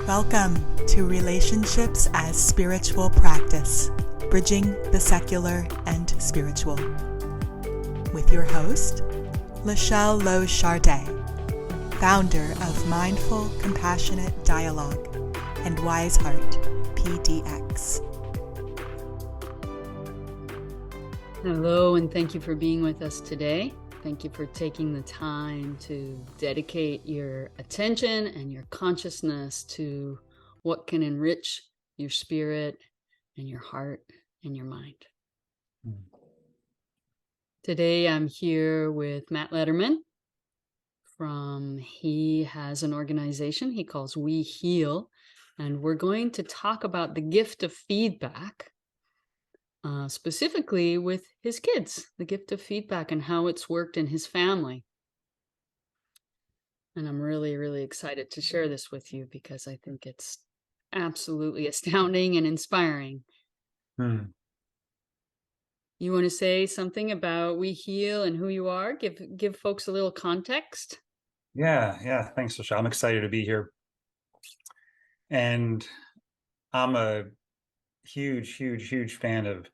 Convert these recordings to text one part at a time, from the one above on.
Welcome to Relationships as Spiritual Practice, Bridging the Secular and Spiritual. With your host, Lachelle Lowe-Chardet, founder of Mindful Compassionate Dialogue and Wise Heart PDX. Hello, and thank you for being with us today. Thank you for taking the time to dedicate your attention and your consciousness to what can enrich your spirit and your heart and your mind. Today, I'm here with Matt Lederman he has an organization he calls We Heal, and we're going to talk about the gift of feedback. Specifically with his kids, the gift of feedback and how it's worked in his family. And I'm really, really excited to share this with you because I think it's absolutely astounding and inspiring. You want to say something about We Heal and who you are? Give folks a little context. Yeah. Thanks, Lachelle. I'm excited to be here. And I'm a huge fan of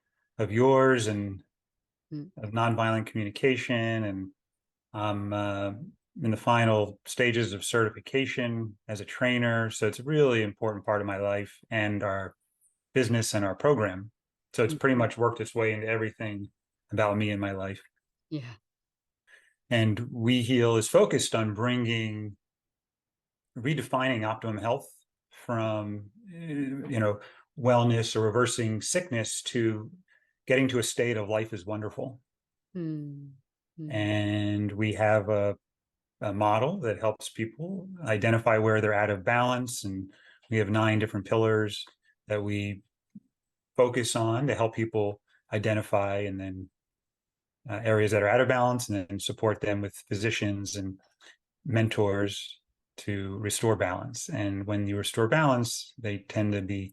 yours and of nonviolent communication. And I'm in the final stages of certification as a trainer. So it's a really important part of my life and our business and our program. So it's pretty much worked its way into everything about me and my life. Yeah. And We Heal is focused on redefining optimum health from, wellness or reversing sickness to getting to a state of life is wonderful. And we have a model that helps people identify where they're out of balance. And we have 9 different pillars that we focus on to help people identify and then areas that are out of balance, and then support them with physicians and mentors to restore balance. And when you restore balance, they tend to be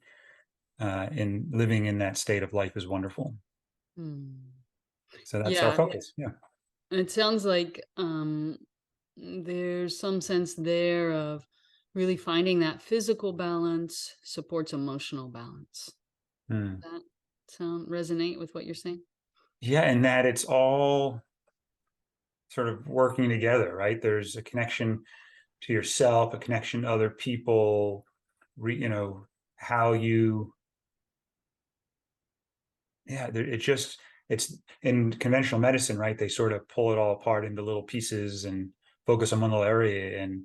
living in that state of life is wonderful. So that's our focus. Yeah. It sounds like there's some sense there of really finding that physical balance supports emotional balance. Does that resonate with what you're saying? Yeah, and that it's all sort of working together, right? There's a connection to yourself, a connection to other people, how you, it's in conventional medicine, right? They sort of pull it all apart into little pieces and focus on one little area. And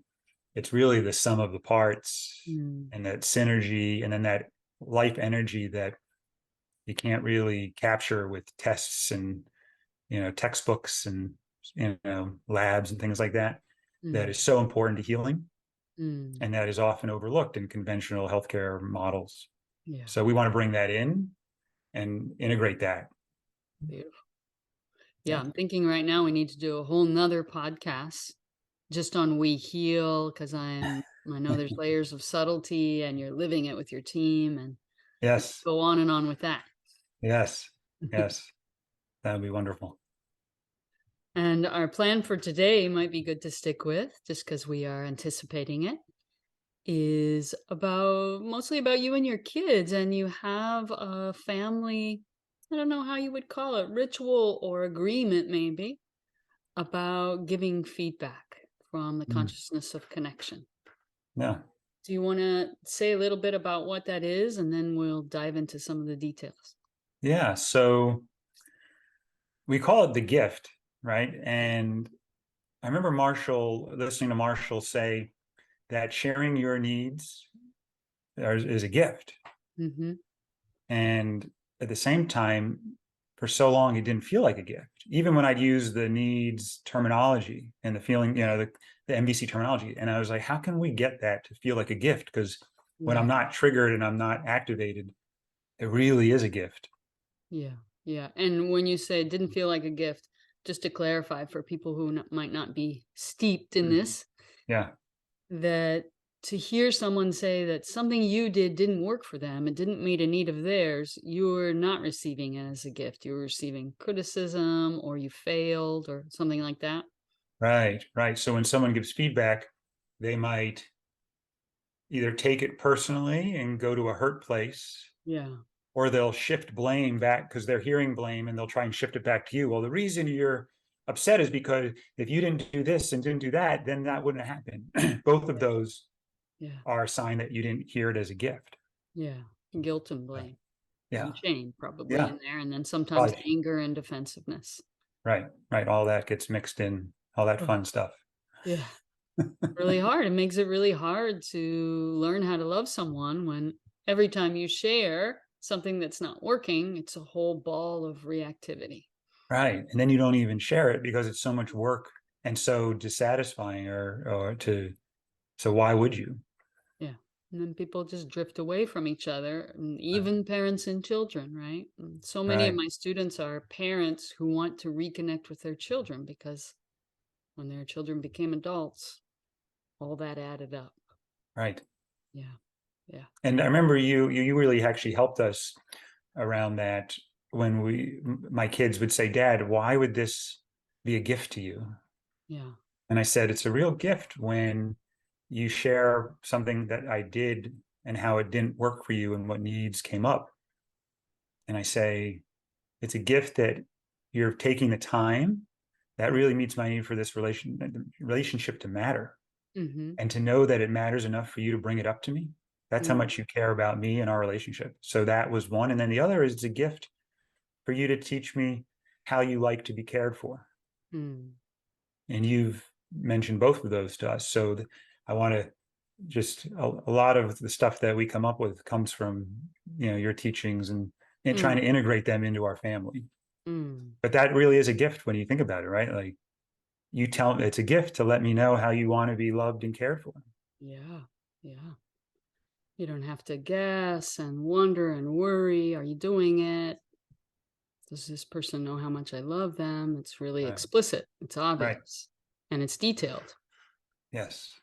it's really the sum of the parts and that synergy, and then that life energy that you can't really capture with tests and, textbooks and, labs and things like that. That is so important to healing. And that is often overlooked in conventional healthcare models. Yeah. So we want to bring that in and integrate that. Beautiful. Yeah, I'm thinking right now we need to do a whole nother podcast just on We Heal, because I know there's layers of subtlety and you're living it with your team, and Yes. go on and on with that. Yes. That would be wonderful. And our plan for today might be good to stick with, just because we are anticipating it, is mostly about you and your kids, and you have a family, I don't know how you would call it, ritual or agreement maybe, about giving feedback from the consciousness of connection. Yeah. Do you want to say a little bit about what that is, and then we'll dive into some of the details? Yeah. So we call it the gift, right? And I remember listening to Marshall say that sharing your needs is a gift. And at the same time, for so long, it didn't feel like a gift. Even when I'd use the needs terminology and the feeling, the MVC terminology. And I was like, how can we get that to feel like a gift? Because when I'm not triggered and I'm not activated, it really is a gift. Yeah. And when you say it didn't feel like a gift, just to clarify for people who might not be steeped in this, that to hear someone say that something you did didn't work for them, it didn't meet a need of theirs, you're not receiving it as a gift. You're receiving criticism, or you failed, or something like that. Right. So when someone gives feedback, they might either take it personally and go to a hurt place, Yeah. or they'll shift blame back because they're hearing blame and they'll try and shift it back to you. Well, the reason you're upset is because if you didn't do this and didn't do that, then that wouldn't happen. Both of those Yeah. are a sign that you didn't hear it as a gift. Yeah. Guilt and blame Yeah. and shame probably Yeah. in there. And then sometimes Right. anger and defensiveness. Right. Right. All that gets mixed in, all that Oh, fun stuff. yeah. Really hard. It makes it really hard to learn how to love someone when every time you share something that's not working, it's a whole ball of reactivity. Right. And then you don't even share it because it's so much work and so dissatisfying so why would you? Yeah. And then people just drift away from each other, and Right. even parents and children, right? And so many of Right. my students are parents who want to reconnect with their children because when their children became adults, all that added up. Right. Yeah. Yeah. And I remember you really actually helped us around that when my kids would say, Dad, why would this be a gift to you? Yeah. And I said, it's a real gift when you share something that I did and how it didn't work for you and what needs came up. And I say, it's a gift that you're taking the time that really meets my need for this relationship to matter, Mm-hmm. and to know that it matters enough for you to bring it up to me. That's how Mm, much you care about me and our relationship. So that was one. And then the other is it's a gift for you to teach me how you like to be cared for. mm, And you've mentioned both of those to us. So I want to just a lot of the stuff that we come up with comes from your teachings and trying mm, to integrate them into our family. mm. But that really is a gift when you think about it, right? Like you tell me it's a gift to let me know how you want to be loved and cared for. Yeah. Yeah. You don't have to guess and wonder and worry. Are you doing it? Does this person know how much I love them? It's really Right. explicit. It's Right. obvious. And it's detailed. Yes.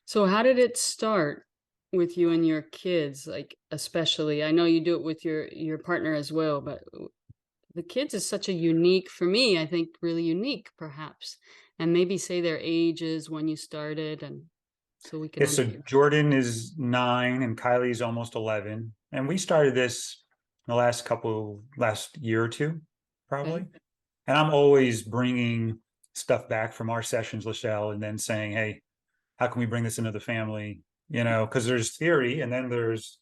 So how did it start with you and your kids? Like, especially, I know you do it with your partner as well, but the kids is such a unique, for me, I think really unique perhaps. And maybe say their ages when you started, and so we can Yeah, so understand. Jordan is 9 and Kylie's almost 11. And we started this in the last year or two, Okay. probably. And I'm always bringing stuff back from our sessions, Lachelle, and then saying, hey, how can we bring this into the family? Because there's theory and then there's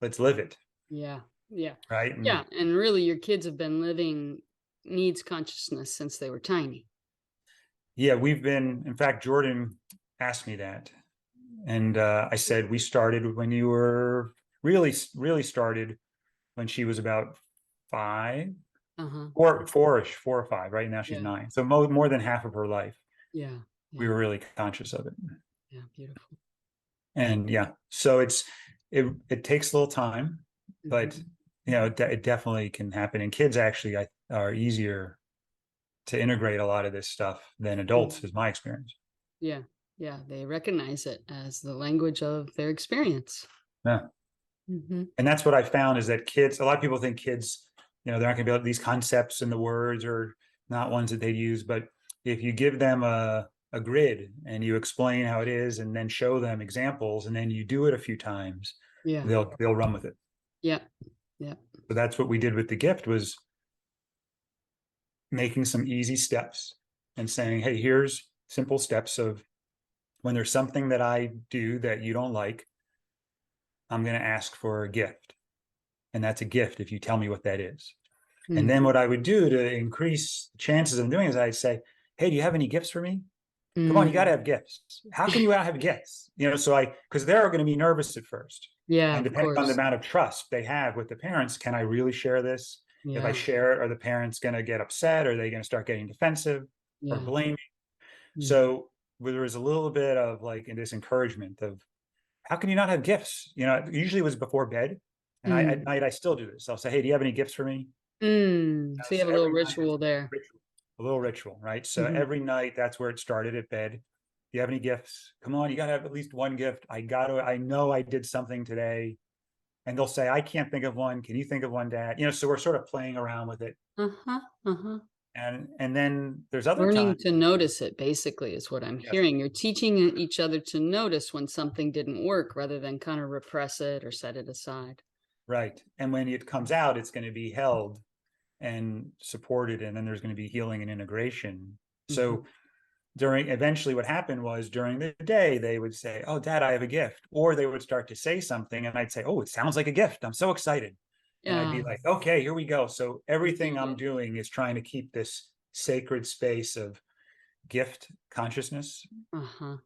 let's live it, Yeah. Yeah. right? And Yeah. And really your kids have been living needs consciousness since they were tiny. yeah, in fact, Jordan asked me that. And I said, we started when you were really started when she was about 5, Uh-huh. 4-ish, 4 or 5. Right now she's Yeah. 9. So more than half of her life, Yeah. we Yeah. were really conscious of it. Yeah. Beautiful. And yeah, so it takes a little time, but Mhm. it definitely can happen. And kids actually are easier to integrate a lot of this stuff than adults, Mm. is my experience. Yeah. Yeah. They recognize it as the language of their experience. Yeah. Hmm. And that's what I found is that a lot of people think kids, they're not going to be able to, these concepts and the words are not ones that they use. But if you give them a grid and you explain how it is and then show them examples and then you do it a few times, Yeah. they'll run with it. Yeah. Yeah. So that's what we did with the gift, was making some easy steps and saying, hey, here's simple steps of when there's something that I do that you don't like, I'm going to ask for a gift. And that's a gift if you tell me what that is. And Mm. then what I would do to increase the chances of doing is I'd say, hey, do you have any gifts for me? Come on, you got to Mm. have gifts. How can you not have gifts? Because they're going to be nervous at first. Yeah, And of depending on the course. amount of trust they have with the parents, can I really share this? If I Yeah. share it, are the parents going to get upset? Are they going to start getting defensive or Yeah. blaming? Mm. So there was a little bit of like in this encouragement of how can you not have gifts? Usually it was before bed. And at Mm. night I still do this. I'll say, hey, do you have any gifts for me? Mm. So you So have a little every night it's ritual there. a little ritual, right? So Mhm. every night that's where it started at bed. Do you have any gifts? Come on, you got to have at least one gift. I know I did something today. And they'll say, I can't think of one. Can you think of one, Dad? So we're sort of playing around with it. Uh-huh. Uh-huh. And then there's other Learning times. to notice it basically is what I'm Yes, hearing. You're teaching each other to notice when something didn't work rather than kind of repress it or set it aside. right. And when it comes out, it's going to be held and supported, and then there's going to be healing and integration. So eventually what happened was during the day, they would say, "Oh, Dad, I have a gift." Or they would start to say something and I'd say, "Oh, it sounds like a gift. I'm so excited." And I'd be Yeah. like, "Okay, here we go." So everything I'm Yeah. doing is trying to keep this sacred space of gift consciousness. Uh-huh.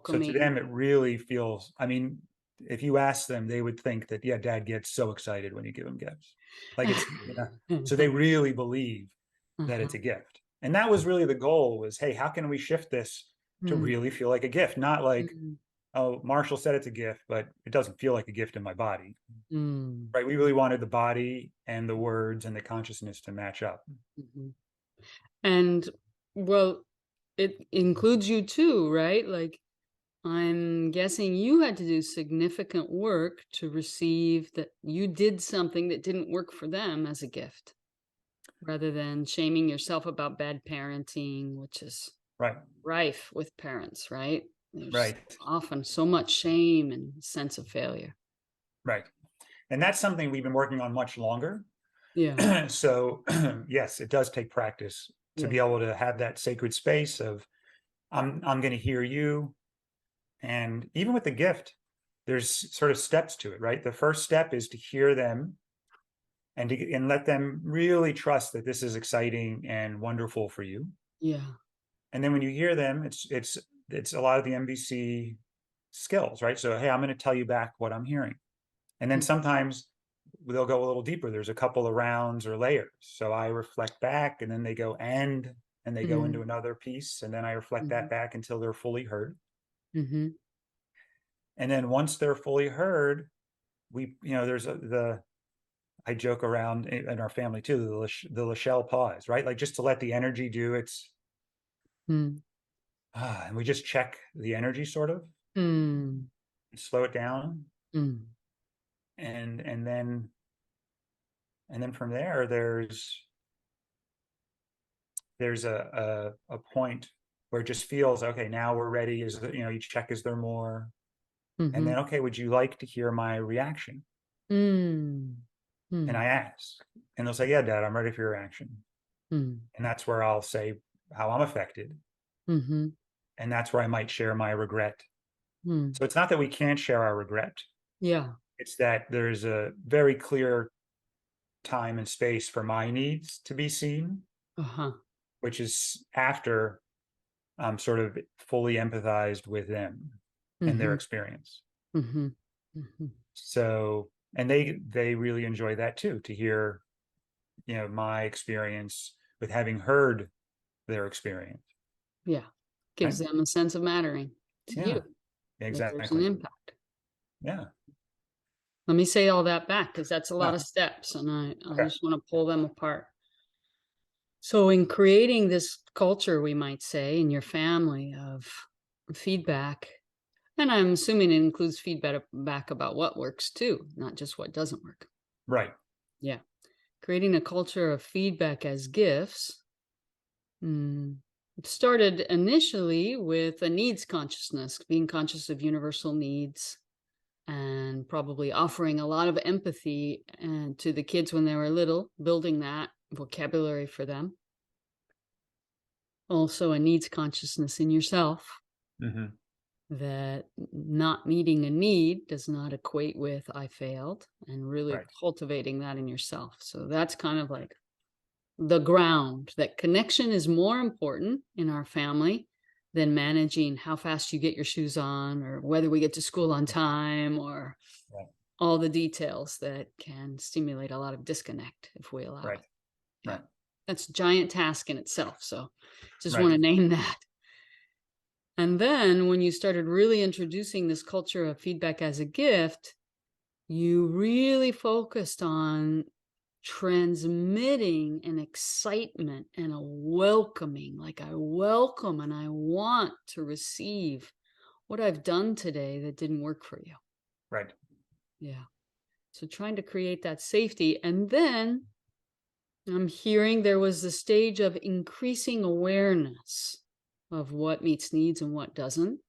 So to Welcoming. them, it really feels, I mean, if you ask them, they would think that, yeah, Dad gets so excited when you give him gifts. Like it's, so they really believe that Uh-huh. it's a gift. And that was really the goal was, hey, how can we shift this to Mm, really feel like a gift? Not like, mm, oh, Marshall said it's a gift, but it doesn't feel like a gift in my body. mm, Right. We really wanted the body and the words and the consciousness to match up. mhm. And well, it includes you too, right? Like I'm guessing you had to do significant work to receive that you did something that didn't work for them as a gift, rather than shaming yourself about bad parenting, which is Right. rife with parents, right? There's Right. often so much shame and sense of failure. Right. And that's something we've been working on much longer. Yeah. So yes, it does take practice to Yeah. be able to have that sacred space of I'm going to hear you. And even with the gift, there's sort of steps to it, right? The first step is to hear them and let them really trust that this is exciting and wonderful for you. Yeah. And then when you hear them, it's a lot of the MBC skills, right? So hey, I'm going to tell you back what I'm hearing. And then Mm, sometimes they'll go a little deeper. There's a couple of rounds or layers. So I reflect back and then they go and they go into mm, another piece. And then I reflect that mhm, back until they're fully heard. mhm, And then once they're fully heard, there's I joke around in our family too, the Lachelle pause, right? Like just to let the energy do its, mm, and we just check the energy sort of, mm, slow it down. mm, And, and then from there, there's a point where it just feels okay. Now we're ready. You check, is there more? And mhm, then, okay, would you like to hear my reaction? mm, And mm, I ask, and they'll say, yeah, Dad, I'm ready for your reaction. mm, And that's where I'll say how I'm affected. mhm, And that's where I might share my regret. mm. So it's not that we can't share our regret. Yeah. It's that there's a very clear time and space for my needs to be seen, Uh-huh. which is after I'm sort of fully empathized with them and their Mhm, experience. mhm, mhm. So, and they really enjoy that too, to hear, my experience with having heard their experience, Yeah. right? Gives them a sense of mattering to Yeah, you, that there's an exactly. impact. Yeah, Let me say all that back because that's a lot yeah. of steps, and I Okay. just wanna pull them apart. So in creating this culture, we might say, in your family of feedback, and I'm assuming it includes feedback back about what works too, not just what doesn't work. Right. Yeah. Creating a culture of feedback as gifts. It started initially with a needs consciousness, being conscious of universal needs and probably offering a lot of empathy and to the kids when they were little, building that vocabulary for them. Also, a needs consciousness in yourself Hmm. that not meeting a need does not equate with I failed, and really Right. cultivating that in yourself. So that's kind of like the ground that connection is more important in our family than managing how fast you get your shoes on or whether we get to school on time or Right. all the details that can stimulate a lot of disconnect if we allow Right. it. Yeah. Right. That's a giant task in itself. So just want Right. to name that. And then when you started really introducing this culture of feedback as a gift, you really focused on transmitting an excitement and a welcoming, like I welcome and I want to receive what I've done today that didn't work for you. Right. Yeah. So trying to create that safety. And then I'm hearing there was the stage of increasing awareness of what meets needs and what doesn't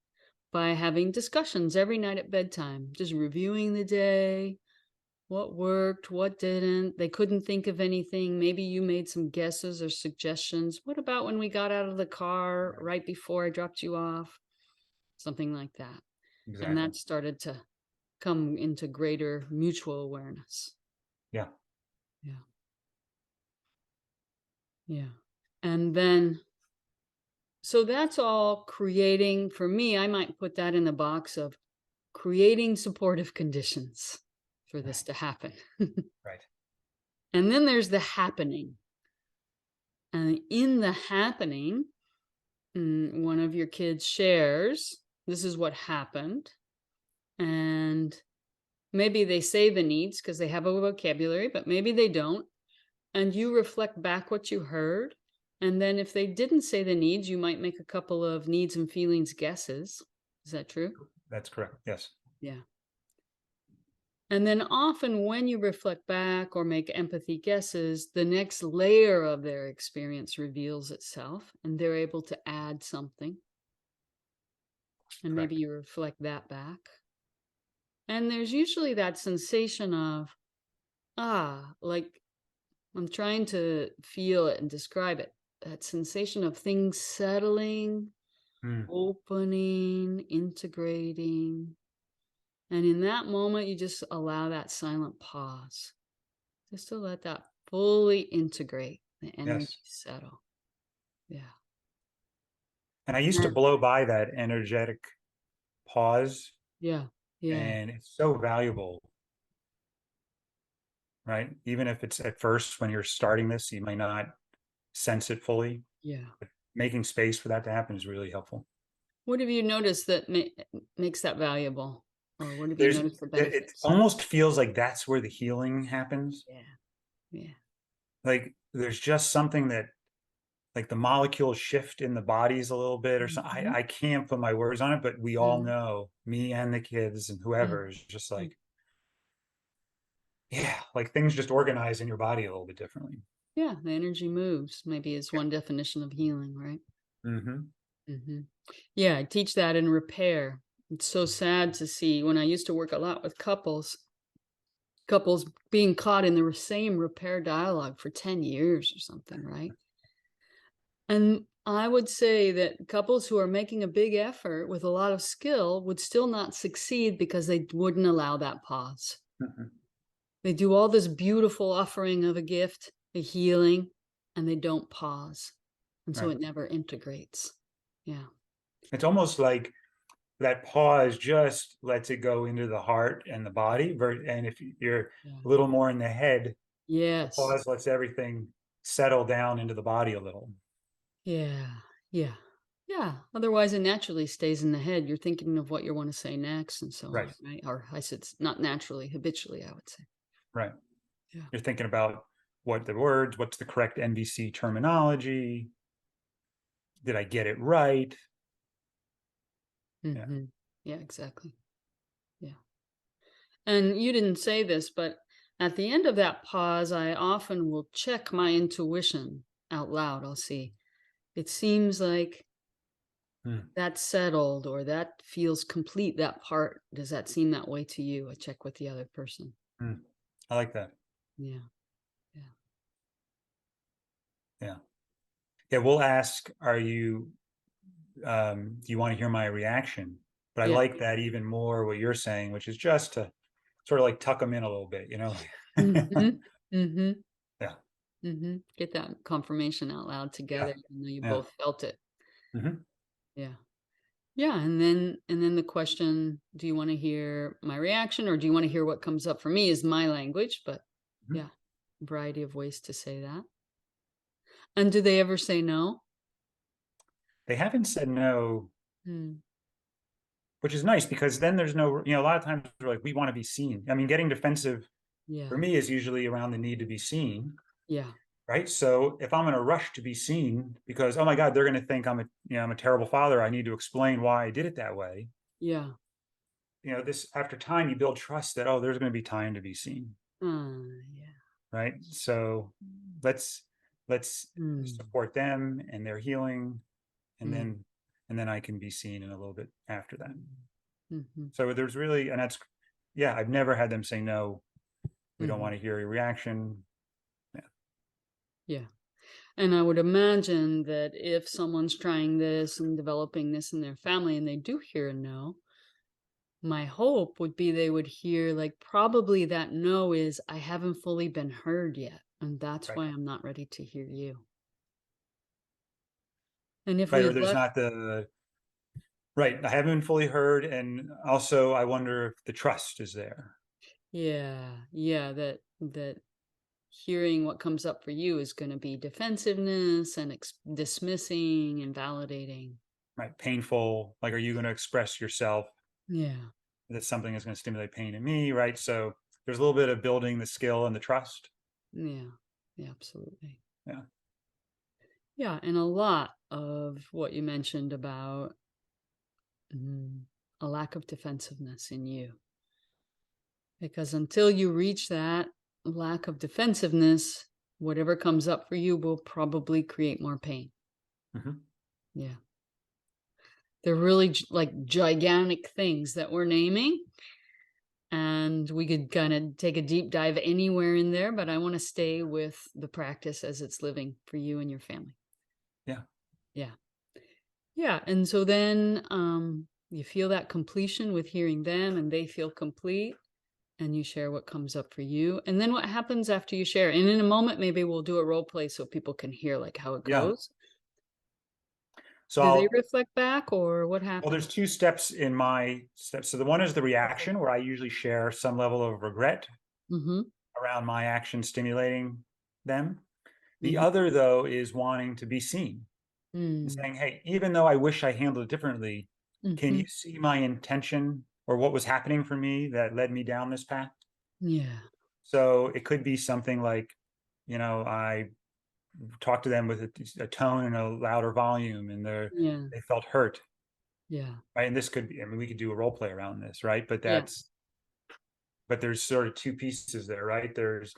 by having discussions every night at bedtime, just reviewing the day, what worked, what didn't. They couldn't think of anything. Maybe you made some guesses or suggestions. What about when we got out of the car right before I dropped you off? Something like that. And Exactly. that started to come into greater mutual awareness. Yeah. Yeah. Yeah. And then, so that's all creating, for me, I might put that in the box of creating supportive conditions for this Right. to happen. Right. And then there's the happening. And in the happening, one of your kids shares, this is what happened. And maybe they say the needs because they have a vocabulary, but maybe they don't. And you reflect back what you heard. And then if they didn't say the needs, you might make a couple of needs and feelings guesses. Is that true? That's correct. Yes. Yeah. And then often when you reflect back or make empathy guesses, the next layer of their experience reveals itself and they're able to add something. And maybe Correct. you reflect that back. And there's usually that sensation of, like I'm trying to feel it and describe it. That sensation of things settling, Mm. opening, integrating. And in that moment, you just allow that silent pause, just to let that fully integrate, the energy Yes. settle. Yeah. And I used to Yeah. blow by that energetic pause, Yeah. Yeah. and it's so valuable, right? Even if it's at first when you're starting this, you may not sense it fully. Yeah. But making space for that to happen is really helpful. What have you noticed that makes that valuable? Or what have you There's noticed the it benefits? almost feels like that's where the healing happens. Yeah. Yeah. Like there's just something that like the molecules shift in the bodies a little bit or something. Mhm. I can't put my words on it, but we all Mhm. know, me and the kids and Yeah. whoever is just Mm. like, yeah, like things just organize in your body a little bit differently. Yeah. The energy moves, maybe is Yeah. one definition of healing, right? Hmm. Hmm. Yeah, I teach that in repair. It's so sad to see when I used to work a lot with couples being caught in the same repair dialogue for 10 years or something, right? And I would say that couples who are making a big effort with a lot of skill would still not succeed because they wouldn't allow that pause. Hmm. They do all this beautiful offering of a gift, a healing, and they don't pause. And so Right. it never integrates. Yeah. It's almost like that pause just lets it go into the heart and the body. And if you're Yeah. a little more in the head, the Yes. pause lets everything settle down into the body a little. Yeah. Yeah. Yeah. Otherwise, it naturally stays in the head. You're thinking of what you want to say next and so on, Right. right? Or I said not naturally, habitually, I would say. Right. Yeah. You're thinking about what the words, what's the correct NVC terminology? Did I get it right? Yeah. Hmm. Yeah, exactly. Yeah. And you didn't say this, but at the end of that pause, I often will check my intuition out loud. I'll see, it seems like Mm, that's settled or that feels complete. That part, does that seem that way to you? I check with the other person. mm. I like that. Yeah. Yeah. Yeah. Yeah. We'll ask, do you want to hear my reaction? But I Yeah. like that even more what you're saying, which is just to sort of like tuck them in a little bit, you know? Mhm. Mhm. Yeah. Mhm. Get that confirmation out loud Yeah. together, even though you Yeah. both felt it. Hmm. Yeah. Yeah, and then the question, do you wanna hear my reaction or do you wanna hear what comes up? For me is my language, but Hmm. yeah, variety of ways to say that. And do they ever say no? They haven't said no, Mm. which is nice because then there's no, a lot of times we're like, we want to be seen. I mean, getting defensive for Yeah. me is usually around the need to be seen. Yeah. Right. So if I'm in a rush to be seen because, oh my God, they're going to think I'm a terrible father. I need to explain why I did it that way. Yeah. This after time, you build trust that, oh, there's going to be time to be seen. Yeah. Right. So let's support them and their healing, and Yeah. then I can be seen in a little bit after that. Mm-hmm. So there's really, and that's, yeah, I've never had them say no. We don't Mm-hmm. want to hear your reaction. Yeah. And I would imagine that if someone's trying this and developing this in their family and they do hear a no, my hope would be they would hear, like, probably that no is, I haven't fully been heard yet. And that's Right. why I'm not ready to hear you. And if Right. we Or had there's left, not the, right. I haven't been fully heard. And also I wonder if the trust is there. yeah, that hearing what comes up for you is going to be defensiveness and dismissing and validating. Right. Painful. Like, are you going to express yourself Yeah, that something is going to stimulate pain in me? Right. So there's a little bit of building the skill and the trust. yeah, yeah, absolutely. Yeah. Yeah, and a lot of what you mentioned about a lack of defensiveness in you. Because until you reach that lack of defensiveness, whatever comes up for you will probably create more pain. Mm-hmm. Yeah. They're really like gigantic things that we're naming. And we could kind of take a deep dive anywhere in there, but I want to stay with the practice as it's living for you and your family. Yeah. Yeah. Yeah. And so then you feel that completion with hearing them and they feel complete and you share what comes up for you. And then what happens after you share? And in a moment, maybe we'll do a role play so people can hear like how it Yeah. goes. So Do they I'll, reflect back or what well, there's happens? 2 steps in my steps. So the one is the reaction, where I usually share some level of regret Mm-hmm. around my action stimulating them. The Mm-hmm. other, though, is wanting to be seen and Mm. saying, hey, even though I wish I handled it differently, can Mm-hmm. you see my intention or what was happening for me that led me down this path? Yeah. So it could be something like, I talked to them with a tone and a louder volume, and Yeah. they felt hurt, Yeah. right? And this could be, I mean, we could do a role play around this, right? Yeah. But there's sort of 2 pieces there, right? There's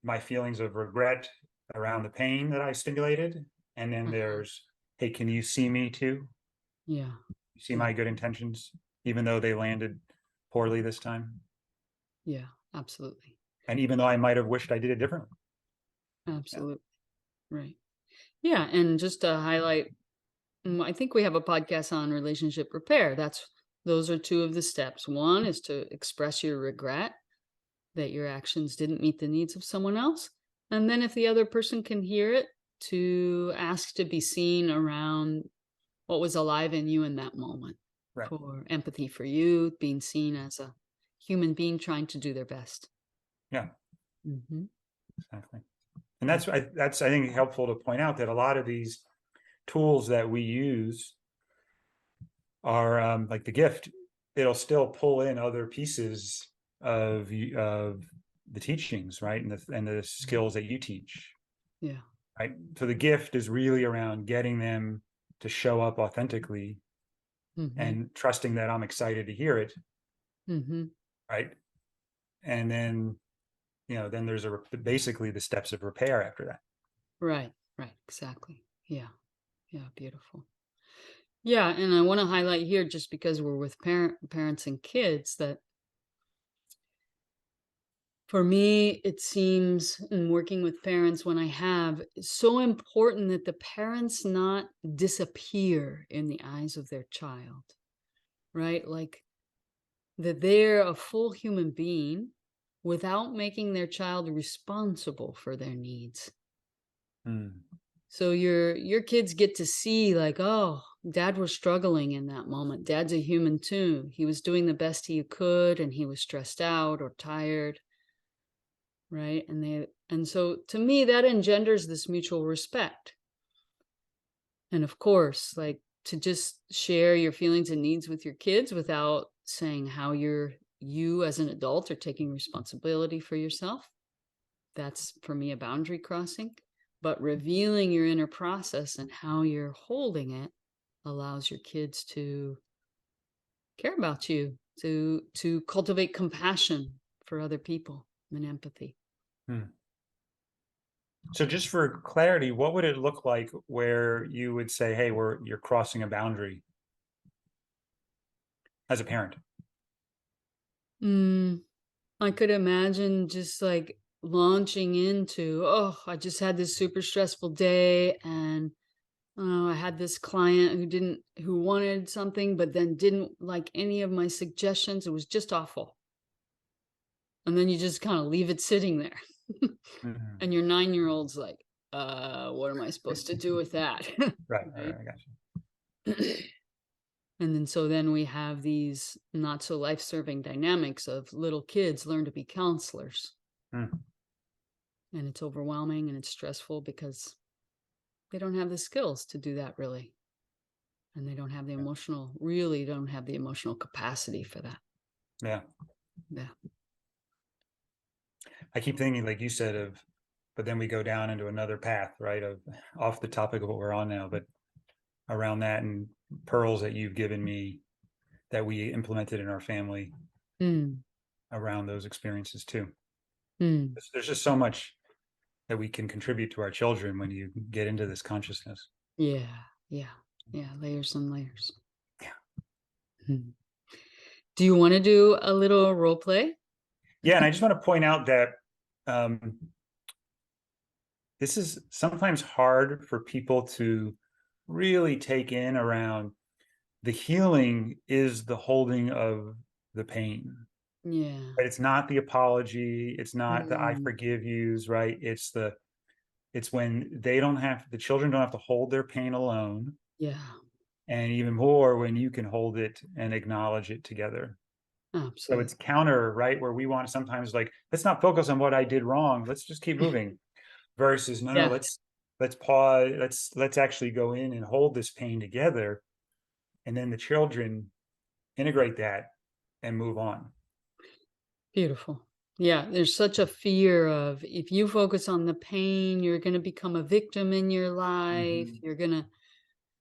my feelings of regret around the pain that I stimulated, and then Uh-huh. there's, hey, can you see me too? Yeah. You see Yeah. my good intentions, even though they landed poorly this time, Yeah. Absolutely. and even though I might have wished I did it differently. Yeah. Absolutely. Right. Yeah. And just to highlight, I think we have a podcast on relationship repair. Those are 2 of the steps. One is to express your regret that your actions didn't meet the needs of someone else. And then if the other person can hear it, to ask to be seen around what was alive in you in that moment, Right. for empathy for you, being seen as a human being trying to do their best. Yeah. Hmm. Exactly. And that's I think helpful to point out that a lot of these tools that we use are, like the gift. It'll still pull in other pieces of the teachings, right, and the skills that you teach, Yeah. right. So the gift is really around getting them to show up authentically Hmm. and trusting that I'm excited to hear it, Hmm. right. And then then there's basically the steps of repair after that. Right. Right. Exactly. Yeah. Yeah. Beautiful. Yeah. And I want to highlight here, just because we're with parents and kids, that for me, it seems in working with parents when I have, it's so important that the parents not disappear in the eyes of their child, right? Like that they're a full human being without making their child responsible for their needs. Hmm. So your kids get to see, like, oh, dad was struggling in that moment. Dad's a human too. He was doing the best he could and he was stressed out or tired. Right. And so to me, that engenders this mutual respect. And of course, like, to just share your feelings and needs with your kids without saying how you as an adult are taking responsibility for yourself. That's for me a boundary crossing. But revealing your inner process and how you're holding it allows your kids to care about you, to cultivate compassion for other people and empathy. Hmm. So just for clarity, what would it look like where you would say, hey, you're crossing a boundary as a parent? Mm, I could imagine just like launching into, oh, I just had this super stressful day and I had this client who wanted something, but then didn't like any of my suggestions. It was just awful. And then you just kind of leave it sitting there. Mhm. And your 9-year-old's like, what am I supposed to do with that? Right, Right. I got you. And then so then we have these not so life-serving dynamics of little kids learn to be counselors. Mm, And it's overwhelming and it's stressful because they don't have the skills to do that really. And they don't have the yeah, really don't have the emotional capacity for that. yeah. Yeah. I keep thinking, like you said, but then we go down into another path, right? Of off the topic of what we're on now, but around that and pearls that you've given me that we implemented in our family Mm, around those experiences too. mm. There's just so much that we can contribute to our children when you get into this consciousness. Yeah. Yeah. Yeah. Layers and layers. Yeah. Mhm. Do you want to do a little role play? Yeah, and I just want to point out that um, this is sometimes hard for people to really take in around the healing is the holding of the pain. Yeah. But it's not the apology, it's not the I Mm, forgive yous, right? It's when the children don't have to hold their pain alone, yeah. and even more when you can hold it and acknowledge it together. So Absolutely. it's counter, right? Where we want sometimes like, let's not focus on what I did wrong. Let's just keep moving. Versus, no, Yeah. let's pause, let's actually go in and hold this pain together. And then the children integrate that and move on. Beautiful. Yeah, there's such a fear of if you focus on the pain, you're going to become a victim in your life. Mhm. You're going to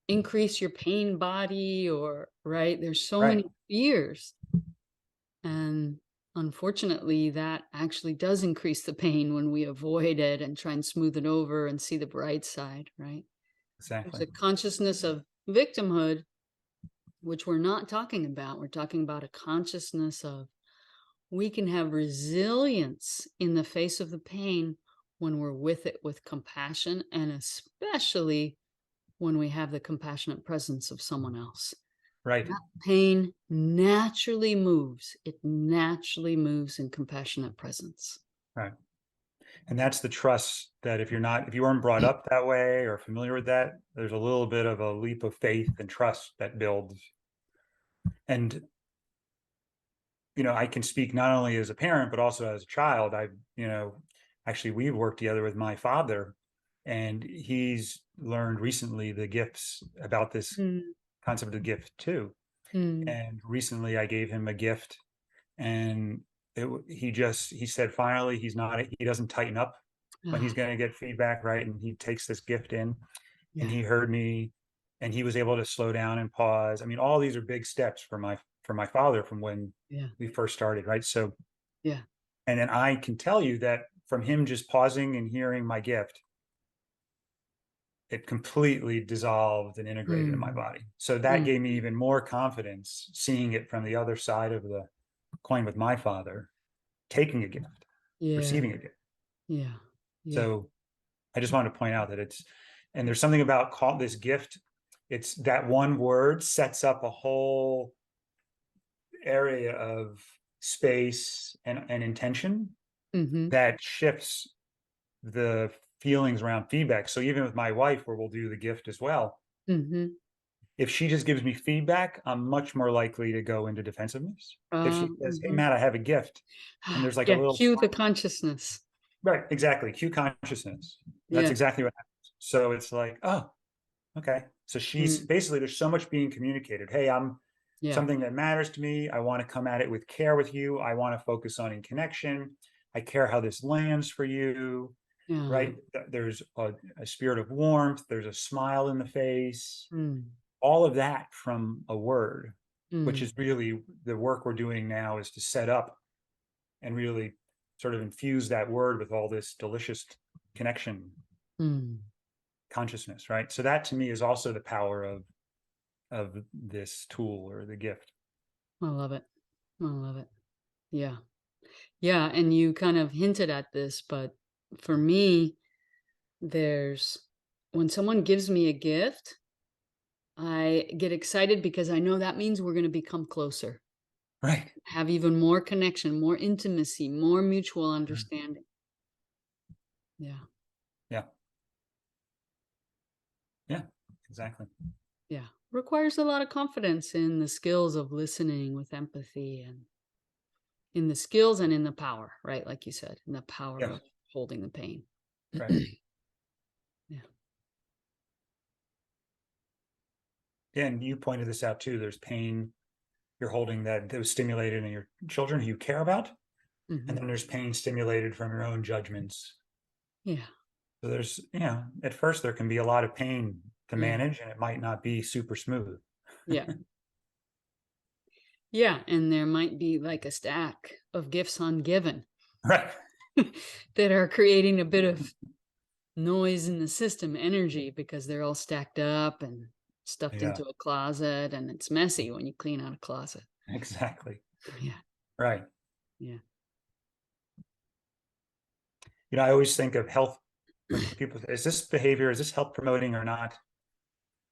increase your pain body or right? There's so Right. many fears. And unfortunately, that actually does increase the pain when we avoid it and try and smooth it over and see the bright side, right? There's Exactly. a consciousness of victimhood, which we're not talking about. We're talking about a consciousness of we can have resilience in the face of the pain when we're with it with compassion, and especially when we have the compassionate presence of someone else. Right. That pain naturally moves. It naturally moves in compassionate presence. Right. And that's the trust that if you weren't brought up that way or familiar with that, there's a little bit of a leap of faith and trust that builds. And, I can speak not only as a parent, but also as a child. Actually, we've worked together with my father, and he's learned recently the gifts about this Mm, concept of gift too. mm, And recently I gave him a gift, and he said finally he doesn't tighten up when ah, he's going to get feedback, right? And he takes this gift in, and yeah, he heard me, and he was able to slow down and pause. I mean, all these are big steps for my father from when yeah, we first started, right? So, yeah. and then I can tell you that from him just pausing and hearing my gift, it completely dissolved and integrated in my Mm, body. So that mm, gave me even more confidence seeing it from the other side of the coin with my father, taking a gift, yeah, receiving a gift. yeah, yeah. So I just wanted to point out that and there's something about this gift. It's that one word sets up a whole area of space and intention Mm-hmm, that shifts the feelings around feedback. So even with my wife, where we'll do the gift as well, mm-hmm. if she just gives me feedback, I'm much more likely to go into defensiveness. If she says, "Hey, Mhm. Matt, I have a gift," and there's like a Yeah, little cue the smile. consciousness. Right, exactly. Cue consciousness. That's Yeah. exactly what happens. So it's like, oh, okay. So she's Mm, basically there's so much being communicated. Hey, I'm yeah. something that matters to me. I want to come at it with care with you. I want to focus on in connection. I care how this lands for you. Yeah. Right. There's a spirit of warmth. There's a smile in the face. Mm, All of that from a word, which mm, is really the work we're doing now is to set up and really sort of infuse that word with all this delicious connection Mm. consciousness, right? So that to me is also the power of this tool or the gift. I love it. I love it. Yeah. Yeah. And you kind of hinted at this, but for me, there's when someone gives me a gift, I get excited because I know that means we're going to become closer, Right. have even more connection, more intimacy, more mutual understanding. Yeah. Yeah. Yeah, exactly. Yeah. Requires a lot of confidence in the skills of listening with empathy and in the skills and in the power, right? Like you said, in the power Yes. of holding the pain. Right. Yeah. Yeah, and you pointed this out too. There's pain you're holding that was stimulated in your children who you care about. And Hmm. then there's pain stimulated from your own judgments. Yeah. So there's, at first there can be a lot of pain to Yeah. manage and it might not be super smooth. Yeah. Yeah. And there might be like a stack of gifts ungiven Right. that are creating a bit of noise in the system, energy, because they're all stacked up and stuffed Yeah, into a closet, and it's messy when you clean out a closet. exactly. Yeah. Right. Yeah. I always think of health when people, is this health promoting or not?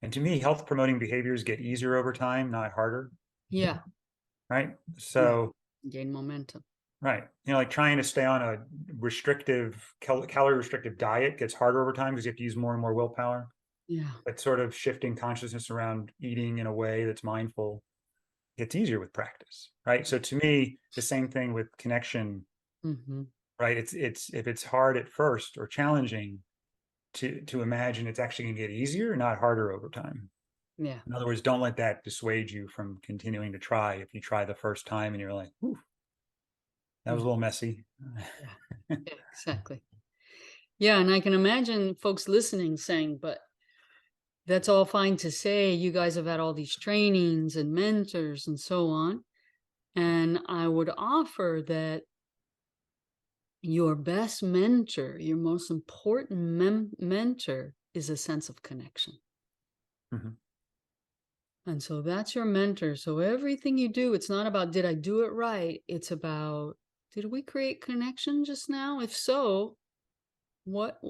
And to me, health promoting behaviors get easier over time, not harder. Yeah. Right. Yeah. So, Gain momentum. right. Like trying to stay on a restrictive, calorie restrictive diet gets harder over time because you have to use more and more willpower. Yeah. But sort of shifting consciousness around eating in a way that's mindful gets easier with practice. Right. So to me, the same thing with connection, Hmm. right? It's if it's hard at first or challenging to imagine it's actually going to get easier, not harder over time. Yeah. In other words, don't let that dissuade you from continuing to try. If you try the first time and you're like, ooh, that was a Yeah. little messy. Yeah. Yeah. Exactly. Yeah. And I can imagine folks listening saying, but that's all fine to say. You guys have had all these trainings and mentors and so on. And I would offer that your best mentor, your most important mentor is a sense of connection. Mhm. And so that's your mentor. So everything you do, it's not about did I do it right? It's about did we create connection just now? If so, what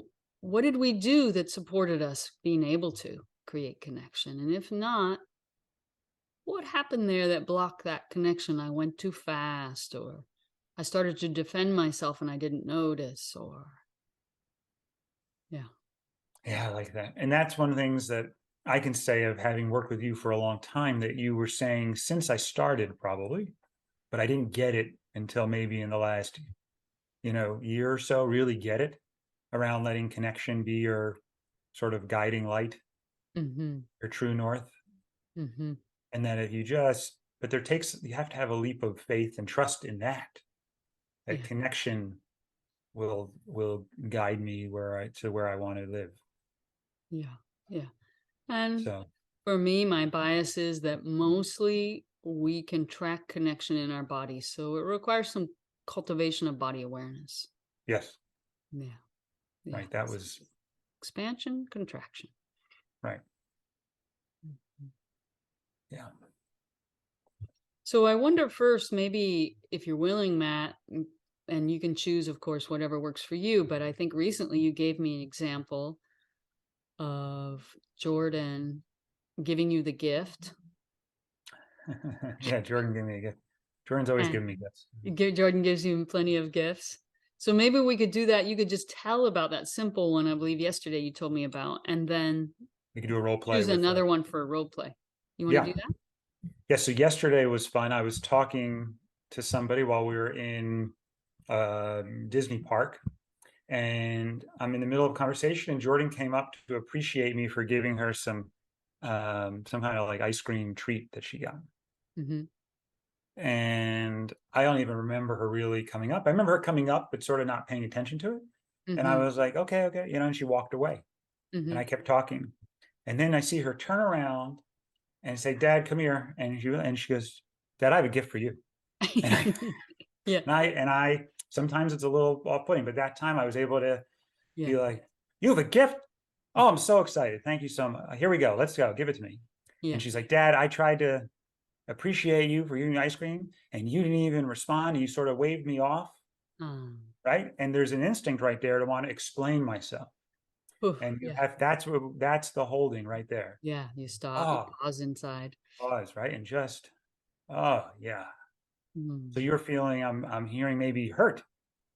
what did we do that supported us being able to create connection? And if not, what happened there that blocked that connection? I went too fast, or I started to defend myself and I didn't notice, or yeah. Yeah, I like that. And that's one of the things that I can say of having worked with you for a long time that you were saying since I started, probably, but I didn't get it until maybe in the last, year or so, really get it around letting connection be your sort of guiding light, Mm-hmm. your true north. Mm-hmm. And then if but you have to have a leap of faith and trust in that Yeah. connection will guide me to where I want to live. Yeah. Yeah. And So, for me, my bias is that mostly we can track connection in our bodies. So it requires some cultivation of body awareness. yes, Yeah. Yeah. right. That was Expansion, contraction. right. Mhm. Yeah. So I wonder first, maybe if you're willing, Matt, and you can choose, of course, whatever works for you. But I think recently you gave me an example of Jordan giving you the gift. Yeah, Jordan gave me a gift. Jordan's always And given me gifts. Jordan gives you plenty of gifts. So maybe we could do that. You could just tell about that simple one, I believe yesterday you told me about, and then We could do a role play choose with another one for a role play. You want to yeah. do that? Yeah, so yesterday was fun. I was talking to somebody while we were in Disney Park, and I'm in the middle of a conversation, and Jordan came up to appreciate me for giving her some kind of like ice cream treat that she got. Mm-hmm. And I don't even remember her really coming up. I remember her coming up, but sort of not paying attention to it. And I Mm-hmm. was like, okay, and she walked away. And Mm-hmm. I kept talking. And then I see her turn around and say, "Dad, come here." And she goes, "Dad, I have a gift for you." And I Yeah. sometimes it's a little off-putting, but that time I was able to, be Yeah. like, "You have a gift? Oh, I'm so excited. Thank you so much. Here we go. Let's go. Give it to me." Yeah. And she's like, "Dad, I tried to appreciate you for eating ice cream and you didn't even respond. You sort of waved me off." Um, Right. And there's an instinct right there to want to explain myself. oof, And you yeah. have, that's the holding right there. Yeah. You stop, you Oh, pause inside. pause, right? And just, oh yeah. So Mm. you're feeling, I'm hearing maybe hurt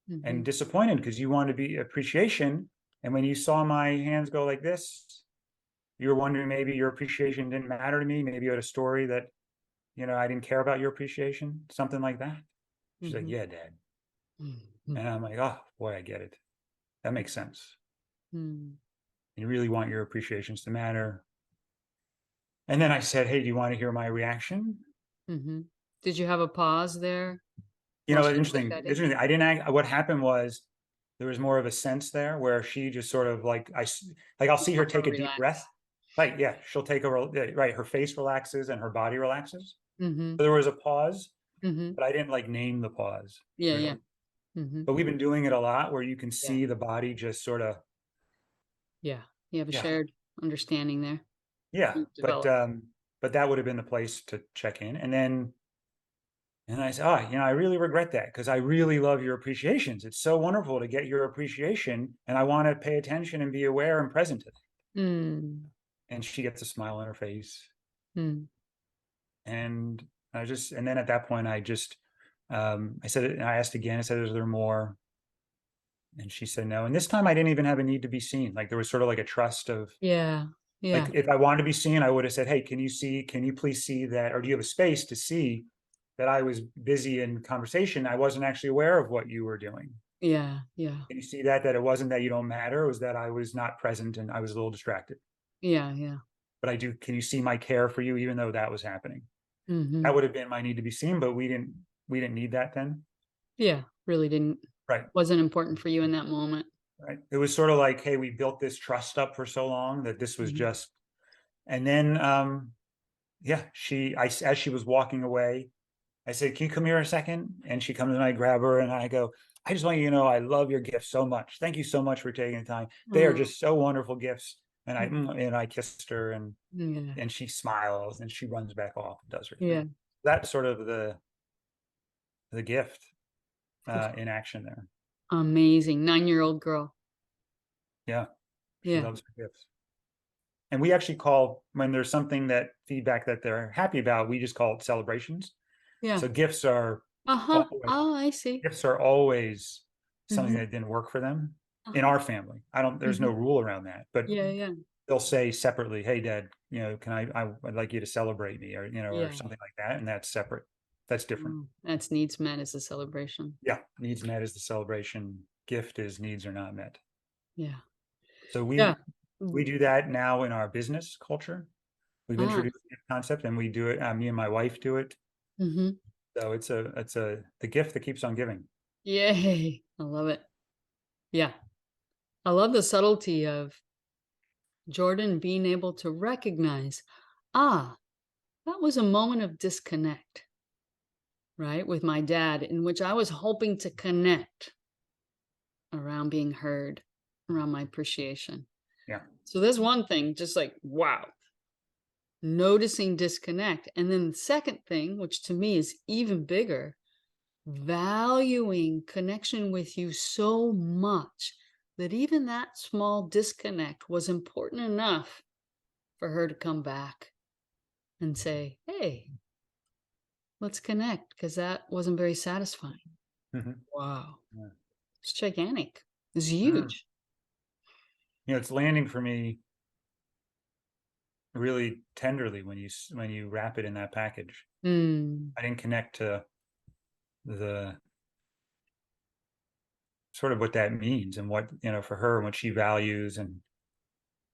and Mhm. disappointed because you want to be appreciation. And when you saw my hands go like this, you were wondering maybe your appreciation didn't matter to me. Maybe you had a story that, I didn't care about your appreciation, something like that. She's like, Mhm. "Yeah, Dad." Mhm. And I'm like, "Oh boy, I get it. That makes sense. Mm. You really want your appreciations to matter." And then I said, "Hey, do you want to hear my reaction?" Mhm. Did you have a pause there while she looked Interesting. at it? Interesting. I didn't act, what happened was there was more of a sense there where she just sort of like, like I'll You see her help her take a deep breath. relax. Right. Yeah. She'll take over. Right. Her face relaxes and her body relaxes. Mhm. So there was a pause, Mhm. but I didn't like name the pause Yeah, yeah. really. Mhm. But we've been doing it a lot where you can Yeah. see the body just sort of, Yeah. You have a yeah, shared understanding there yeah. you've developed. But that would have been the place to check in. And I said, "Oh, I really regret that because I really love your appreciations. It's so wonderful to get your appreciation, and I want to pay attention and be aware and present to that." Mm. And she gets a smile on her face. Mm. And and then at that point, I said, and I asked again, I said, "Is there more?" And she said, "No." And this time I didn't even have a need to be seen. Like there was sort of like a trust of, Yeah. Yeah. like, if I wanted to be seen, I would have said, "Hey, can you please see that? Or do you have a space to see that I was busy in conversation? I wasn't actually aware of what you were doing. Yeah. Yeah. Can you see that it wasn't that you don't matter, it was that I was not present and I was a little distracted. Yeah. Yeah. But can you see my care for you even though that was happening?" That Mhm. would have been my need to be seen, but we didn't need that then. Yeah. Really didn't Right. wasn't important for you in that moment. Right. It was sort of like, hey, we built this trust up for so long that this was Mhm. just, and then yeah, as she was walking away, I said, "Can you come here a second?" And she comes and I grab her and I go, "I just want you to know I love your gifts so much. Thank you so much for taking the time. They are Oh. just so wonderful gifts." Mm. And I kissed her Yeah. and she smiles and she runs back off and does her Yeah. thing. That's sort of the gift Oof. in action there. Amazing. 9-year-old girl. Yeah, she Yeah. loves her gifts. And we actually call, when there's something that feedback that they're happy about, we just call it celebrations. Yeah. So Uh-huh. always Oh, I see. gifts are always something Mhm. that didn't work for them in Uh-huh. our family. There's no Mhm. rule around that, but Yeah, yeah. they'll say separately, "Hey, Dad, can I'd like you to celebrate me," or or Yeah. something like that, and that's separate. That's different. Mm. That's needs met as a celebration. Yeah, needs met is the celebration. Gift is needs are not met. Yeah. So Yeah. we Mm. do that now in our business culture. We've Ah. introduced the concept, and we do it. Me and my wife do it. Mhm. So it's the gift that keeps on giving. Yay. I love it. Yeah. I love the subtlety of Jordan being able to recognize, ah, that was a moment of disconnect, right? With my dad, in which I was hoping to connect around being heard, around my appreciation. Yeah. So there's one thing, just like, wow, noticing disconnect. And then the second thing, which to me is even bigger, valuing connection with you so much that even that small disconnect was important enough for her to come back and say, hey, let's connect because that wasn't very satisfying. Mhm. Wow. Yeah. It's gigantic. It's Mm. huge. It's landing for me really tenderly when you wrap it in that package. Mm, I didn't connect to the sort of what that means and what, for her and what she values and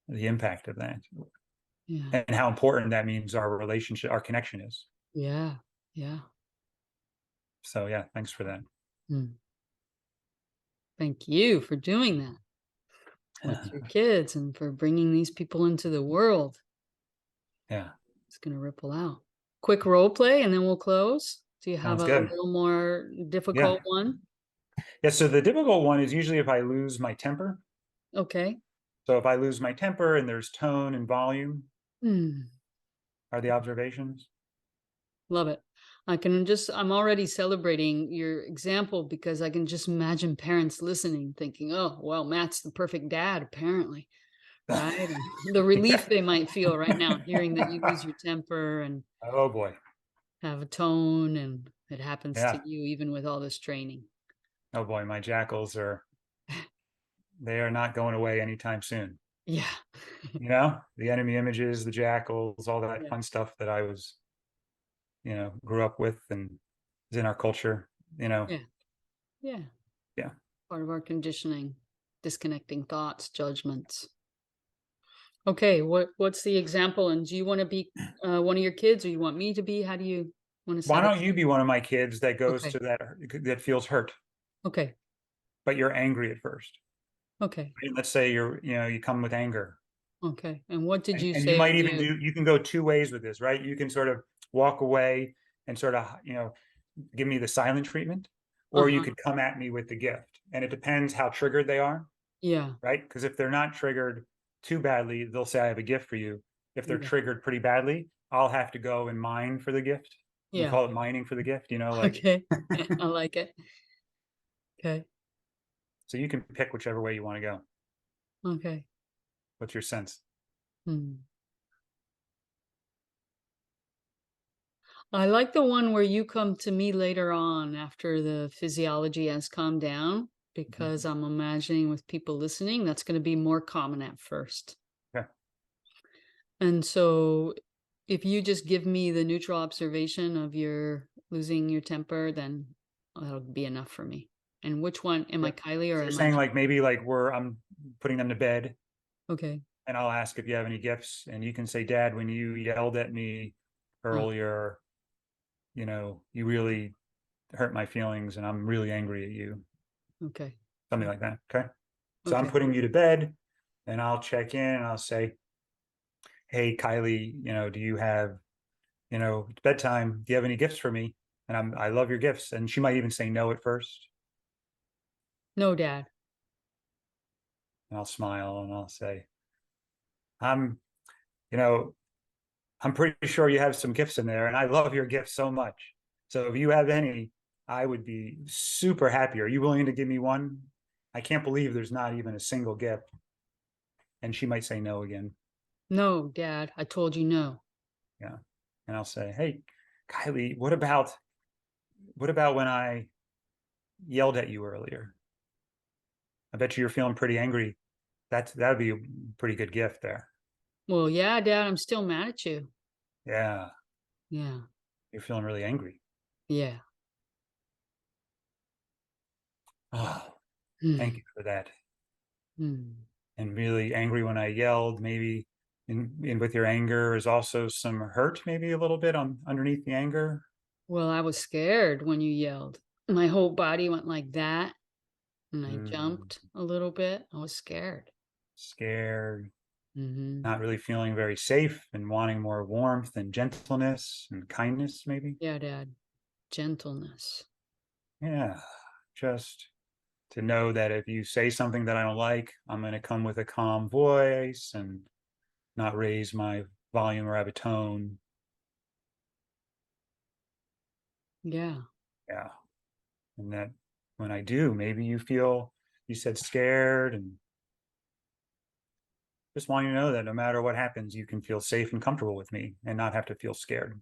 the impact of that yeah. and how important that means our relationship, our connection is. Yeah. Yeah. So yeah, thanks for that. Mm. Thank you for doing that with your kids and for bringing these people into the world. Yeah, It's going to ripple out. Quick role play and then we'll close. Do you have sounds a good. little more Yeah. difficult one? Yeah. So the difficult one is usually if I lose my temper. Okay. So if I lose my temper and there's tone and volume, Mm, are the observations? love it. I'm already celebrating your example because I can just imagine parents listening, thinking, oh, well, Matt's the perfect dad, apparently. Right? And the relief Yeah. they might feel right now hearing that you lose your temper and Oh boy. have a tone, and it happens to Yeah. you even with all this training. Oh boy, my jackals they are not going away anytime soon. Yeah. You know, the enemy images, the jackals, all that Yeah. fun stuff that I was, grew up with and is in our culture, Yeah. Yeah. yeah. Part of our conditioning, disconnecting thoughts, judgments. Okay, what's the example? And do you want to be one of your kids, or you want me to be? How do you want to Why set it don't you up? be one of my kids that goes Okay. to that feels hurt, Okay. but you're angry at first. Okay. Let's say you come with anger. Okay. And what did you And you say or might even do? you can go two ways with this, right? You can sort of walk away and sort of, give me the silent treatment, or you Uh-huh. could come at me with the gift. And it depends how triggered they are, Yeah. right? Because if they're not triggered too badly, they'll say, I have a gift for you. If they're Yeah. triggered pretty badly, I'll have to go and mine for the gift. We Yeah. call it mining for the gift, like, Okay. I like it. Okay. so you can pick whichever way you want to go. Okay. What's your sense? Hmm. I like the one where you come to me later on after the physiology has calmed down, because Mhm. I'm imagining with people listening, that's going to be more common at first. Yeah. And so if you just give me the neutral observation of your losing your temper, then that'll be enough for me. And which one am Yeah. I, Kylie, or So you're am I? saying like maybe like I'm putting them to bed Okay. and I'll ask if you have any gifts, and you can say, Dad, when you yelled at me Uh, earlier, you really hurt my feelings and I'm really angry at you. okay. Something like that. Okay. So I'm Okay. putting you to bed and I'll check in and I'll say, hey, Kylie, do you have, it's bedtime. Do you have any gifts for me? And I love your gifts. And she might even say no at first. No, Dad. And I'll smile and I'll say, I'm, you know, I'm pretty sure you have some gifts in there, and I love your gifts so much. So if you have any, I would be super happy. Are you willing to give me one? I can't believe there's not even a single gift. And she might say no again. No, Dad. I told you no. Yeah. And I'll say, hey, Kylie, what about when I yelled at you earlier? I bet you're feeling pretty angry. That'd be a pretty good gift there. Well, yeah, Dad, I'm still mad at you. Yeah. Yeah. You're feeling really angry. Yeah. Oh, thank Hmm. you for that. Hmm. And really angry when I yelled. Maybe in with your anger is also some hurt, maybe a little bit on underneath the anger. Well, I was scared when you yelled. My whole body went like that, and I Mm, jumped a little bit. I was scared. scared, Mhm. not really feeling very safe, and wanting more warmth and gentleness and kindness, maybe. Yeah, Dad. Gentleness. Yeah, just to know that if you say something that I don't like, I'm going to come with a calm voice and not raise my volume or have a tone. Yeah. Yeah. And that when I do, maybe you said scared, and just want you to know that no matter what happens, you can feel safe and comfortable with me and not have to feel scared.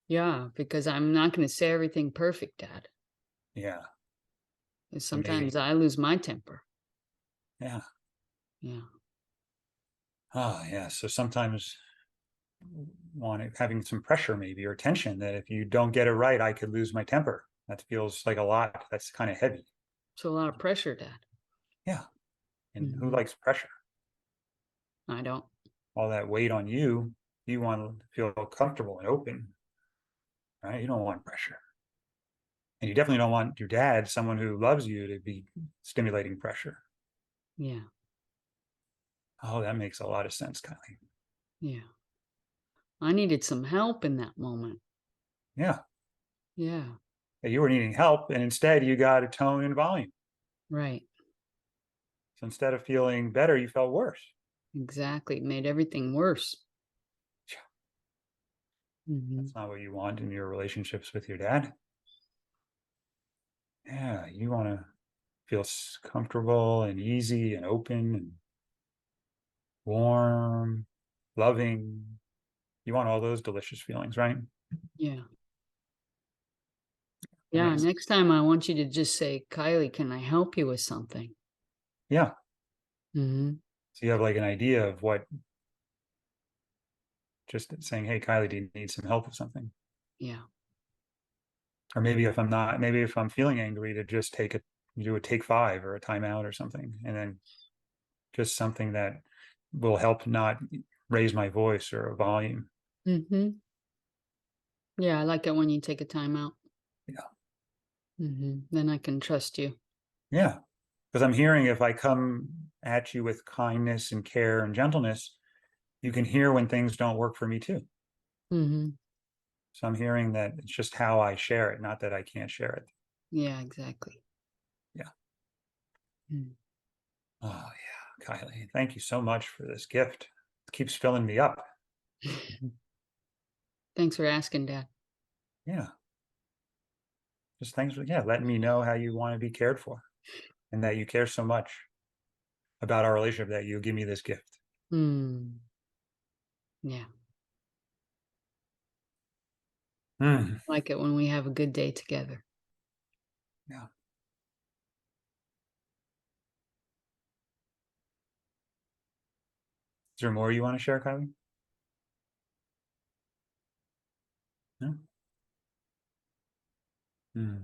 Yeah, because I'm not gonna say everything perfect, Dad. Yeah. 'Cause So maybe, sometimes I lose my temper. yeah. Yeah. Oh, yeah. So sometimes having some pressure maybe or tension that if you don't get it right, I could lose my temper. That feels like a lot. That's kind of heavy. It's a lot of pressure, Dad. Yeah. And who Mhm. likes pressure? I don't. All that weight on you. You want to feel comfortable and open, right? You don't want pressure. And you definitely don't want your dad, someone who loves you, to be stimulating pressure. Yeah. Oh, that makes a lot of sense, Kylie. Yeah. I needed some help in that moment. Yeah. Yeah. You were needing help, and instead you got a tone and volume. Right. So instead of feeling better, you felt worse. Exactly. It made everything worse. That's not what you want in your relationships with your dad. Yeah, you want to feel comfortable and easy and open and warm, loving. You want all those delicious feelings, right? Yeah. Yeah. Amazing. Next time I want you to just say, Kylie, can I help you with something? Yeah. Mm-hmm. So you have like an idea of what, just saying, hey, Kylie, do you need some help with something? Yeah. Or maybe if I'm not, maybe if I'm feeling angry, to just do a take 5 or a timeout or something. And then just something that will help not raise my voice or a volume. Mm-hmm. Yeah. I like it when you take a time out. Yeah. Mm-hmm. Then I can trust you. Yeah. Because I'm hearing if I come at you with kindness and care and gentleness, you can hear when things don't work for me too. Mm-hmm. So I'm hearing that it's just how I share it, not that I can't share it. Yeah, exactly. Yeah. Mm. Oh, yeah. Kylie, thank you so much for this gift. It keeps filling me up. Thanks for asking, Dad. Yeah. Just thanks for, yeah, letting me know how you want to be cared for and that you care so much about our relationship that you give me this gift. Mm. Yeah. Mm. I like it when we have a good day together. Yeah. Is there more you want to share, Kylie? No? Mm.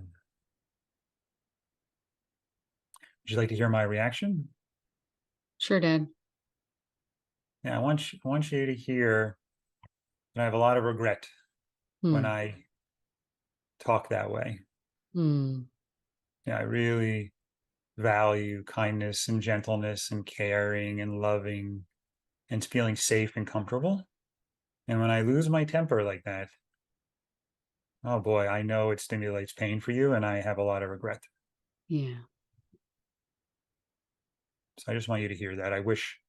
Would you like to hear my reaction? Sure, Dad. Yeah, I want you to hear that I have a lot of regret when Mm. I talk that way. Mm. Yeah, I really value kindness and gentleness and caring and loving and feeling safe and comfortable. And when I lose my temper like that, oh boy, I know it stimulates pain for you, and I have a lot of regret. Yeah. So I just want you to hear that. I wish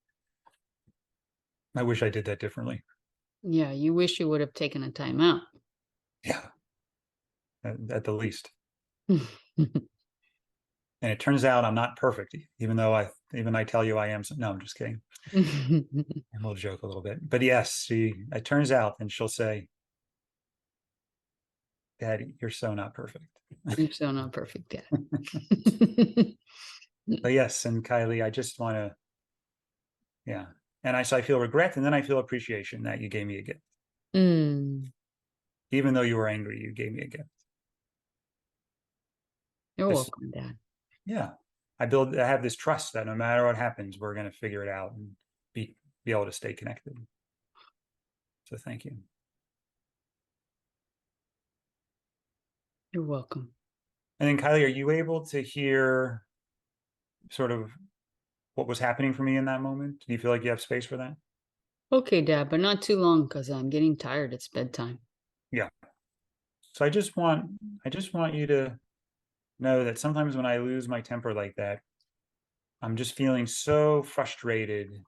I did that differently. Yeah. You wish you would have taken a time out. Yeah, at the least. And it turns out I'm not perfect, even though I tell you I am. No, I'm just kidding. And we'll joke a little bit. But yes, it turns out, and she'll say, Daddy, you're so not perfect. You're so not perfect, Dad. But yes, and Kylie, I just want to, yeah. And so I feel regret, and then I feel appreciation that you gave me a gift. Mm. Even though you were angry, you gave me a gift. You're This, welcome, Dad. yeah. I have this trust that no matter what happens, we're going to figure it out and be able to stay connected. So thank you. You're welcome. And then Kylie, are you able to hear sort of what was happening for me in that moment? Do you feel like you have space for that? Okay, Dad, but not too long because I'm getting tired. It's bedtime. Yeah. So I just want you to know that sometimes when I lose my temper like that, I'm just feeling so frustrated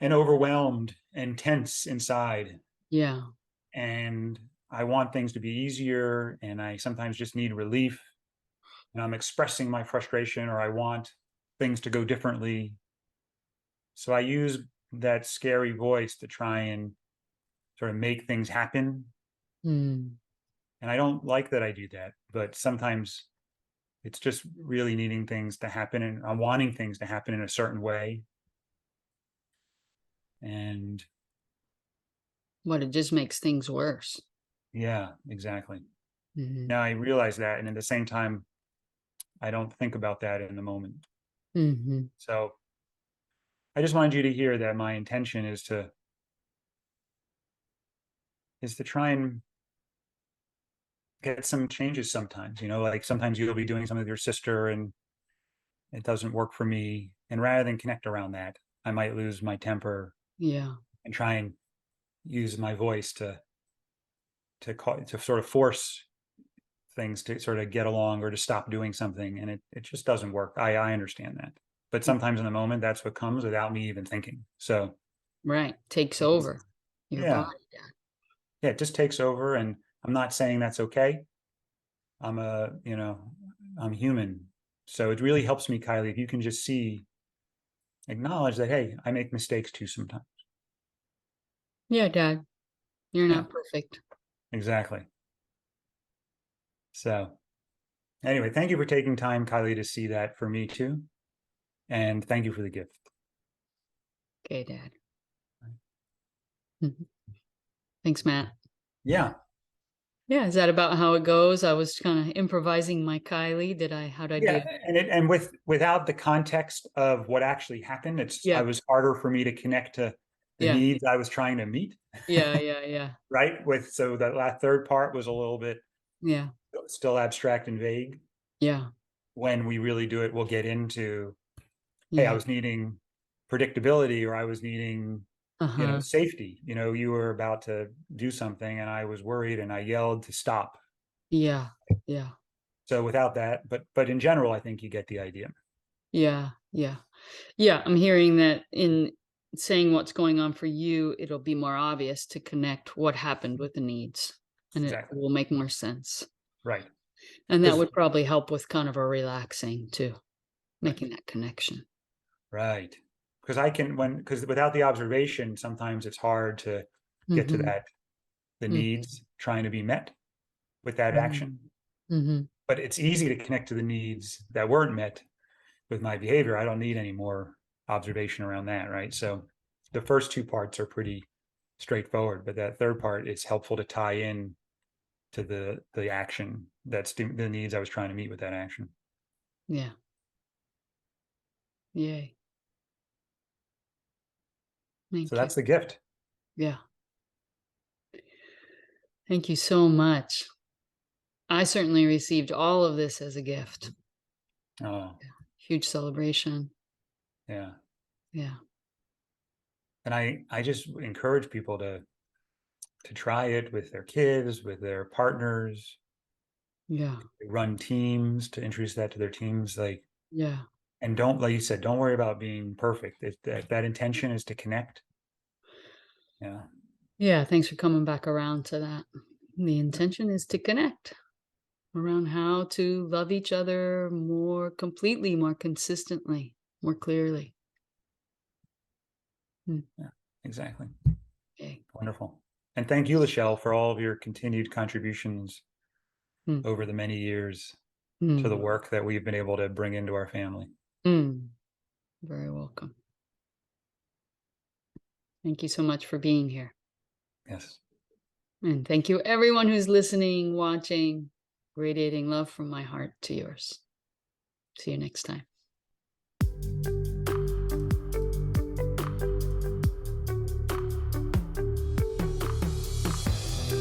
and overwhelmed and tense inside. Yeah. And I want things to be easier, and I sometimes just need relief. And I'm expressing my frustration, or I want things to go differently. So I use that scary voice to try and sort of make things happen. Mm. And I don't like that I do that, but sometimes it's just really needing things to happen, and I'm wanting things to happen in a certain way. And What, it just makes things worse. yeah, exactly. Mm-hmm. Now I realize that, and at the same time, I don't think about that in the moment. Mm-hmm. So I just wanted you to hear that my intention is to try and get some changes sometimes. Like sometimes you'll be doing something with your sister and it doesn't work for me. And rather than connect around that, I might lose my temper Yeah. and try and use my voice to sort of force things to sort of get along or to stop doing something. And it just doesn't work. I understand that. but sometimes in the moment, that's what comes without me even thinking. So Right. Takes over your yeah, body, Dad. yeah, it just takes over. And I'm not saying that's okay. I'm I'm human. So it really helps me, Kylie, if you can just acknowledge that, hey, I make mistakes too sometimes. Yeah, Dad. You're Yeah, not perfect. exactly. So anyway, thank you for taking time, Kylie, to see that for me too. And thank you for the gift. Okay, Dad. Mhm. Thanks, Matt. Yeah. Yeah, is that about how it goes? I was kind of improvising my Kylie. How'd I do? Yeah. And without the context of what actually happened, I Yeah, was harder for me to connect to the yeah, needs I was trying to meet. yeah. Right. So that third part was a little bit Yeah, still abstract and vague. yeah, When we really do it, we'll get into, hey, I yeah. was needing predictability, or I was needing, Uh-huh. safety. You were about to do something and I was worried and I yelled to stop. Yeah, yeah, So without that, but in general, I think you get the idea. yeah, yeah. Yeah, I'm hearing that in saying what's going on for you, it'll be more obvious to connect what happened with the needs, and it Exactly. will make more sense. Right. And that Because would probably help with kind of a relaxing too, right. making that connection. Right. Because because without the observation, sometimes it's hard to get to Mhm. the Mm. needs trying to be met with that action. Mhm. Mhm. But it's easy to connect to the needs that weren't met with my behavior. I don't need any more observation around that. Right. So the first two parts are pretty straightforward, but that third part is helpful to tie in to the action that's the needs I was trying to meet with that action. Yeah. Yay. So Thank you. that's the gift. Yeah. Thank you so much. I certainly received all of this as a gift. Oh, Huge celebration. yeah. Yeah. And I just encourage people to try it with their kids, with their partners, Yeah. run teams, to introduce that to their teams. Yeah. And don't, like you said, don't worry about being perfect. If that intention is to connect. Yeah. Yeah, thanks for coming back around to that. The intention is to connect around how to love each other more completely, more consistently, more clearly. Mm, Yeah, exactly. okay. Wonderful. And thank you, Lachelle, for all of your continued contributions Mm, over the many years to the mm, work that we've been able to bring into our family. mm. Very welcome. Thank you so much for being here. Yes. And thank you, everyone who's listening, watching, radiating love from my heart to yours. See you next time.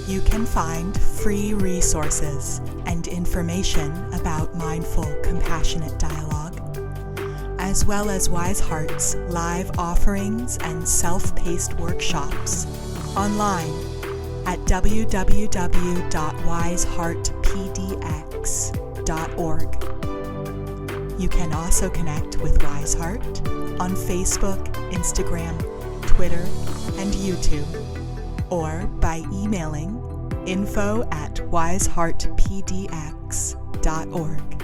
You can find free resources and information about mindful, compassionate dialogue, as well as Wise Heart's live offerings and self-paced workshops online at www.wiseheartpdx.org. You can also connect with Wise Heart on Facebook, Instagram, Twitter, and YouTube, or by emailing info@wiseheartpdx.org.